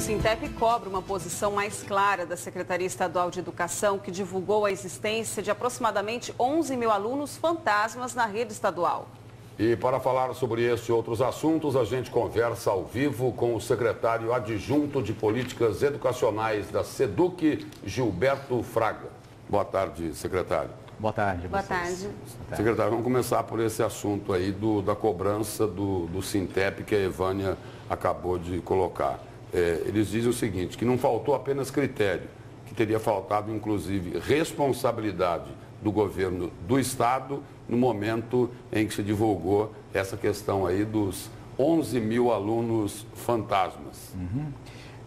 Sintep cobra uma posição mais clara da Secretaria Estadual de Educação, que divulgou a existência de aproximadamente 11 mil alunos fantasmas na rede estadual. E para falar sobre esse e outros assuntos, a gente conversa ao vivo com o secretário adjunto de Políticas Educacionais da SEDUC, Gilberto Fraga. Boa tarde, secretário. Boa tarde. Boa tarde. Secretário, vamos começar por esse assunto aí da cobrança do Sintep que a Evânia acabou de colocar. Eles dizem o seguinte, que não faltou apenas critério, que teria faltado inclusive responsabilidade do governo do estado no momento em que se divulgou essa questão aí dos 11 mil alunos fantasmas.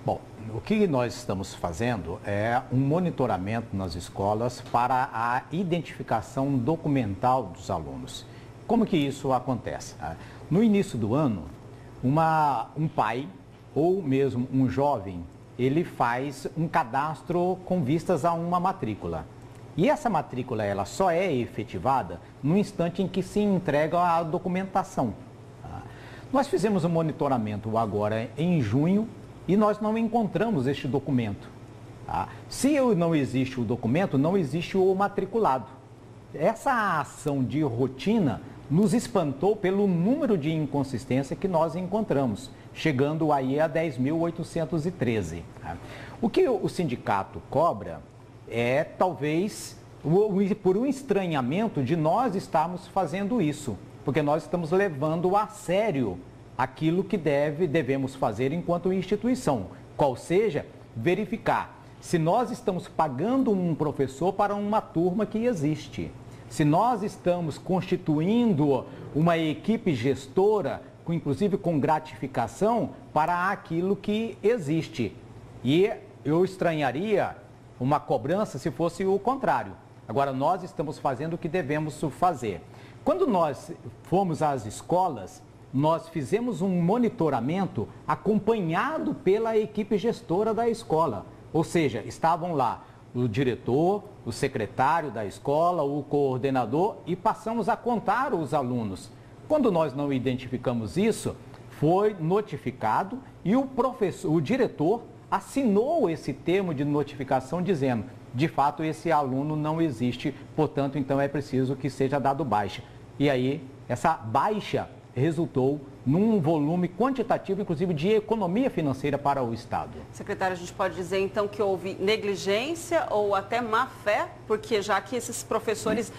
Bom, o que nós estamos fazendo é um monitoramento nas escolas para a identificação documental dos alunos. Como que isso acontece? No início do ano, um pai ou mesmo um jovem, ele faz um cadastro com vistas a uma matrícula. E essa matrícula, ela só é efetivada no instante em que se entrega a documentação. Nós fizemos um monitoramento agora em junho e nós não encontramos este documento. Se não existe o documento, não existe o matriculado. Essa ação de rotina nos espantou pelo número de inconsistência que nós encontramos, chegando aí a 10.813. O que o sindicato cobra é talvez por um estranhamento de nós estarmos fazendo isso, porque nós estamos levando a sério aquilo que devemos fazer enquanto instituição, qual seja verificar se nós estamos pagando um professor para uma turma que existe, se nós estamos constituindo uma equipe gestora, inclusive com gratificação, para aquilo que existe. E eu estranharia uma cobrança se fosse o contrário. Agora, nós estamos fazendo o que devemos fazer. Quando nós fomos às escolas, nós fizemos um monitoramento acompanhado pela equipe gestora da escola. Ou seja, estavam lá o diretor, o secretário da escola, o coordenador e passamos a contar os alunos. Quando nós não identificamos isso, foi notificado e o diretor assinou esse termo de notificação dizendo, de fato, esse aluno não existe, portanto, então é preciso que seja dado baixa. E aí, essa baixa resultou num volume quantitativo, inclusive, de economia financeira para o Estado. Secretário, a gente pode dizer, então, que houve negligência ou até má fé, porque já que esses professores,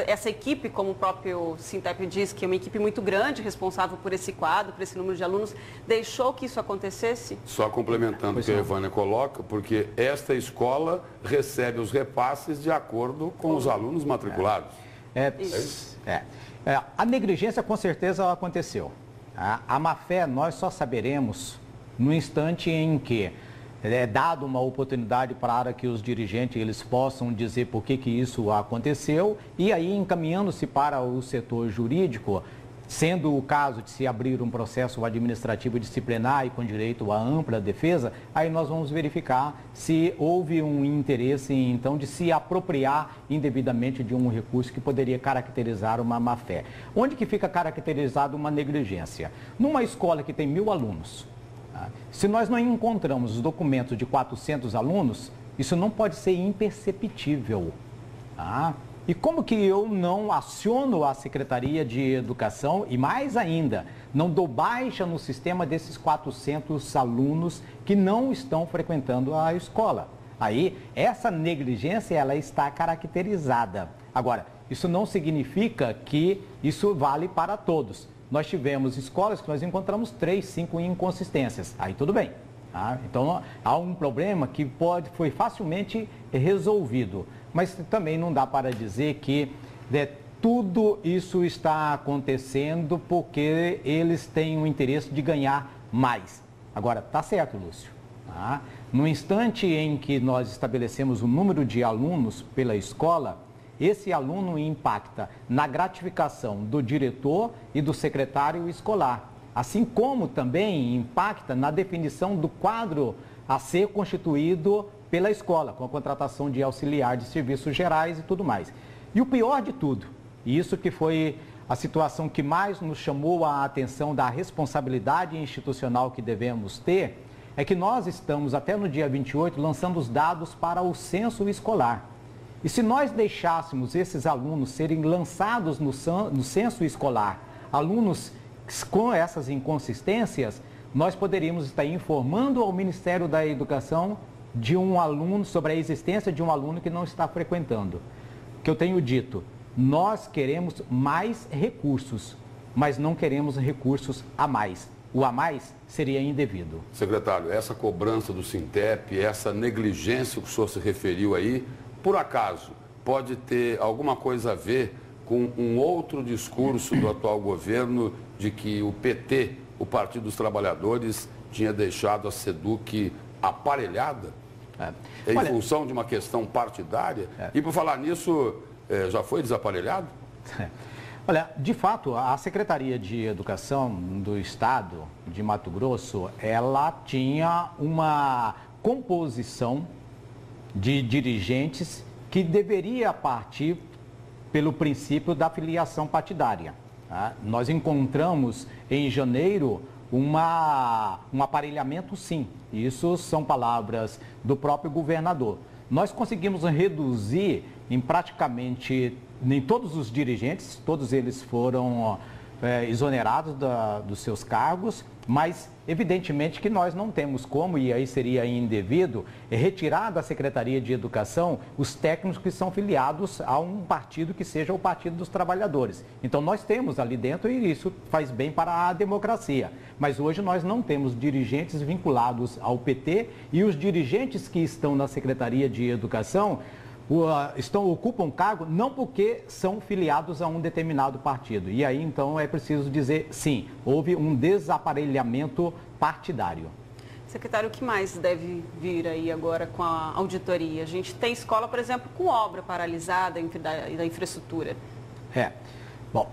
essa equipe, como o próprio Sintep diz, que é uma equipe muito grande, responsável por esse quadro, por esse número de alunos, deixou que isso acontecesse? Só complementando o que a Evânia coloca, porque esta escola recebe os repasses de acordo com os alunos matriculados. A negligência com certeza aconteceu. A má-fé nós só saberemos no instante em que é dado uma oportunidade para que os dirigentes eles possam dizer por que isso aconteceu e aí encaminhando-se para o setor jurídico, sendo o caso de se abrir um processo administrativo disciplinar e com direito à ampla defesa, aí nós vamos verificar se houve um interesse, então, de se apropriar indevidamente de um recurso que poderia caracterizar uma má-fé. Onde que fica caracterizada uma negligência? Numa escola que tem 1.000 alunos, se nós não encontramos os documentos de 400 alunos, isso não pode ser imperceptível. E como que eu não aciono a Secretaria de Educação e, mais ainda, não dou baixa no sistema desses 400 alunos que não estão frequentando a escola? Aí, essa negligência, ela está caracterizada. Agora, isso não significa que isso vale para todos. Nós tivemos escolas que nós encontramos 3, 5 inconsistências. Aí tudo bem. Então, há um problema que foi facilmente resolvido. Mas também não dá para dizer que tudo isso está acontecendo porque eles têm o interesse de ganhar mais. Agora, está certo, Lúcio. No instante em que nós estabelecemos o número de alunos pela escola, esse aluno impacta na gratificação do diretor e do secretário escolar, assim como também impacta na definição do quadro a ser constituído pela escola, com a contratação de auxiliar de serviços gerais e tudo mais. E o pior de tudo, e isso que foi a situação que mais nos chamou a atenção da responsabilidade institucional que devemos ter, é que nós estamos, até no dia 28, lançando os dados para o censo escolar. E se nós deixássemos esses alunos serem lançados no censo escolar, alunos com essas inconsistências, nós poderíamos estar informando ao Ministério da Educação de um aluno, sobre a existência de um aluno que não está frequentando. O que eu tenho dito, nós queremos mais recursos, mas não queremos recursos a mais. O a mais seria indevido. Secretário, essa cobrança do Sintep, essa negligência que o senhor se referiu aí, por acaso, pode ter alguma coisa a ver com um outro discurso do atual governo de que o PT, o Partido dos Trabalhadores, tinha deixado a SEDUC aparelhada? Em função de uma questão partidária? E por falar nisso, já foi desaparelhado? Olha, de fato, a Secretaria de Educação do Estado de Mato Grosso, ela tinha uma composição de dirigentes que deveria partir pelo princípio da filiação partidária. Tá? Nós encontramos em janeiro um aparelhamento, sim. Isso são palavras do próprio governador. Nós conseguimos reduzir em praticamente nem todos os dirigentes, todos eles foram exonerados dos seus cargos, mas evidentemente que nós não temos como, e aí seria indevido, retirar da Secretaria de Educação os técnicos que são filiados a um partido que seja o Partido dos Trabalhadores. Então nós temos ali dentro e isso faz bem para a democracia. Mas hoje nós não temos dirigentes vinculados ao PT e os dirigentes que estão na Secretaria de Educação ocupam cargo não porque são filiados a um determinado partido. E aí, então, é preciso dizer, sim, houve um desaparelhamento partidário. Secretário, o que mais deve vir aí agora com a auditoria? A gente tem escola, por exemplo, com obra paralisada da infraestrutura. Bom,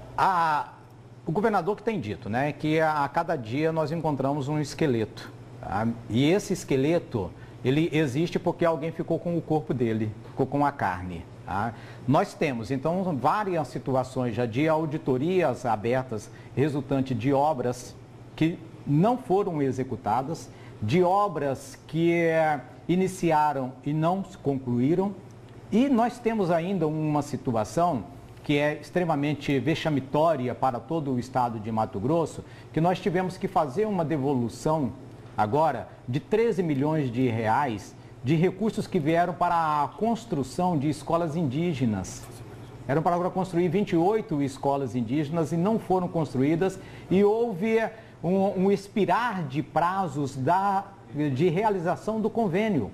o governador que tem dito, né, que a cada dia nós encontramos um esqueleto. Tá? E esse esqueleto, ele existe porque alguém ficou com o corpo dele, ficou com a carne. Tá? Nós temos, então, várias situações já de auditorias abertas resultante de obras que não foram executadas, de obras que iniciaram e não se concluíram. E nós temos ainda uma situação que é extremamente vexamitória para todo o estado de Mato Grosso, que nós tivemos que fazer uma devolução agora de 13 milhões de reais de recursos que vieram para a construção de escolas indígenas. Eram para agora construir 28 escolas indígenas e não foram construídas e houve um expirar de prazos de realização do convênio.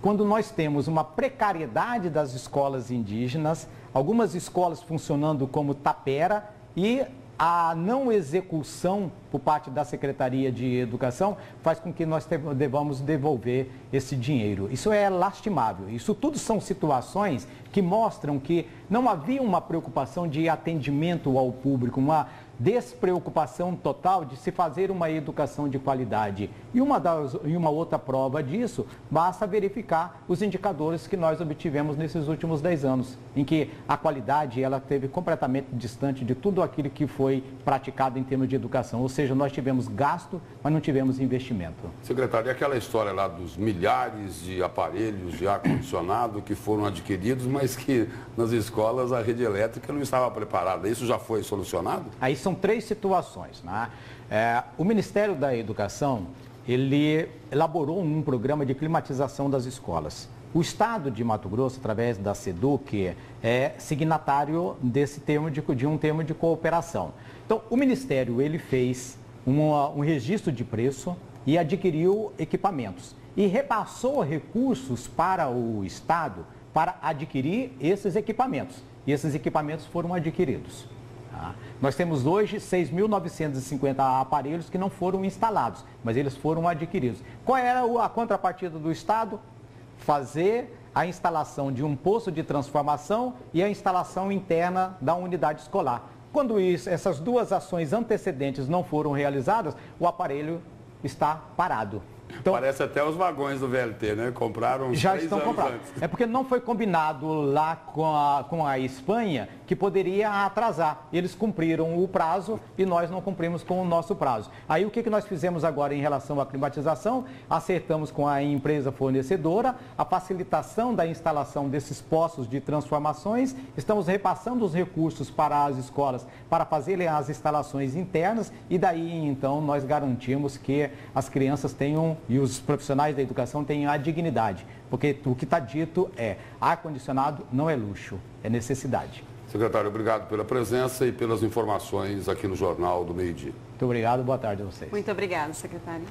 Quando nós temos uma precariedade das escolas indígenas, algumas escolas funcionando como tapera e a não execução por parte da Secretaria de Educação faz com que nós devamos devolver esse dinheiro. Isso é lastimável. Isso tudo são situações que mostram que não havia uma preocupação de atendimento ao público, uma despreocupação total de se fazer uma educação de qualidade. E uma outra prova disso, basta verificar os indicadores que nós obtivemos nesses últimos 10 anos, em que a qualidade ela esteve completamente distante de tudo aquilo que foi praticado em termos de educação. Ou seja, nós tivemos gasto, mas não tivemos investimento. Secretário, e aquela história lá dos milhares de aparelhos de ar-condicionado que foram adquiridos, mas que nas escolas a rede elétrica não estava preparada. Isso já foi solucionado? Aí são 3 situações. Né? O Ministério da Educação, ele elaborou um programa de climatização das escolas. O Estado de Mato Grosso, através da SEDUC, é signatário de um termo de cooperação. Então, o Ministério ele fez um registro de preço e adquiriu equipamentos. E repassou recursos para o Estado para adquirir esses equipamentos. E esses equipamentos foram adquiridos. Tá? Nós temos hoje 6.950 aparelhos que não foram instalados, mas eles foram adquiridos. Qual era a contrapartida do Estado? Fazer a instalação de um poço de transformação e a instalação interna da unidade escolar. Quando essas duas ações antecedentes não foram realizadas, o aparelho está parado. Então, parece até os vagões do VLT, né? Compraram uns já 3 estão anos comprados. antes. É porque não foi combinado lá com a Espanha que poderia atrasar. Eles cumpriram o prazo e nós não cumprimos com o nosso prazo. Aí o que nós fizemos agora em relação à climatização? Acertamos com a empresa fornecedora a facilitação da instalação desses postos de transformações. Estamos repassando os recursos para as escolas para fazerem as instalações internas e daí então nós garantimos que as crianças tenham e os profissionais da educação tenham a dignidade, porque o que está dito é ar-condicionado não é luxo, é necessidade. Secretário, obrigado pela presença e pelas informações aqui no Jornal do Meio-Dia. Muito obrigado, boa tarde a vocês. Muito obrigada, secretário.